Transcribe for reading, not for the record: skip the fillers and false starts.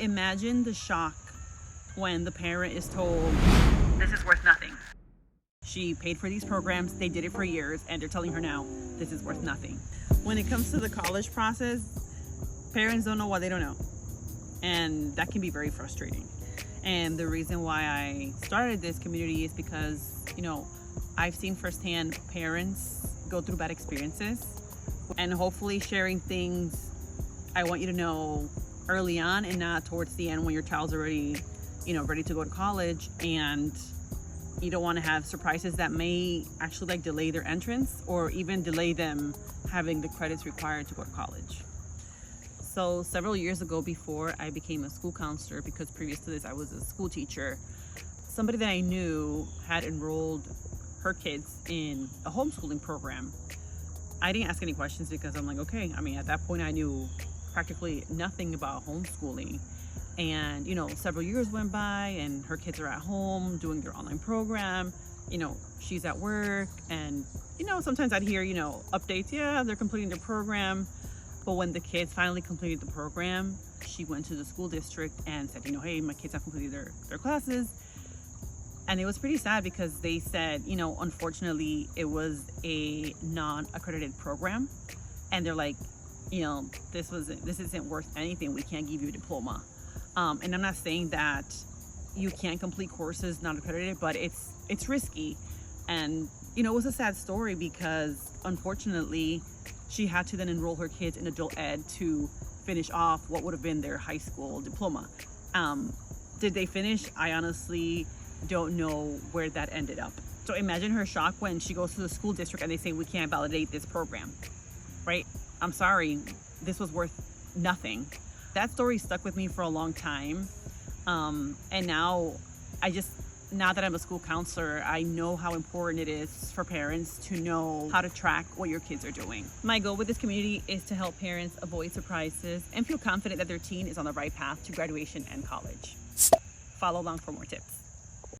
Imagine the shock when the parent is told, this is worth nothing. She paid for these programs, they did it for years, and they're telling her now, this is worth nothing. When it comes to the college process, parents don't know what they don't know. And that can be very frustrating. And the reason why I started this community is because, I've seen firsthand parents go through bad experiences, and hopefully sharing things I want you to know early on and not towards the end when your child's already, ready to go to college, and you don't want to have surprises that may actually delay their entrance or even delay them having the credits required to go to college. So several years ago, before I became a school counselor, because previous to this I was a school teacher, somebody that I knew had enrolled her kids in a homeschooling program. I didn't ask any questions because I'm like, okay, at that point I knew practically nothing about homeschooling. And, several years went by and her kids are at home doing their online program. She's at work and, sometimes I'd hear, updates. Yeah, they're completing their program. But when the kids finally completed the program, she went to the school district and said, hey, my kids have completed their classes. And it was pretty sad because they said, unfortunately, it was a non-accredited program. And they're like, this isn't worth anything. We can't give you a diploma. And I'm not saying that you can't complete courses not accredited, but it's risky. And, it was a sad story because unfortunately, she had to then enroll her kids in adult ed to finish off what would have been their high school diploma. Did they finish? I honestly don't know where that ended up. So imagine her shock when she goes to the school district and they say, we can't validate this program, right? I'm sorry, this was worth nothing. That story stuck with me for a long time. And now that I'm a school counselor, I know how important it is for parents to know how to track what your kids are doing. My goal with this community is to help parents avoid surprises and feel confident that their teen is on the right path to graduation and college. Follow along for more tips.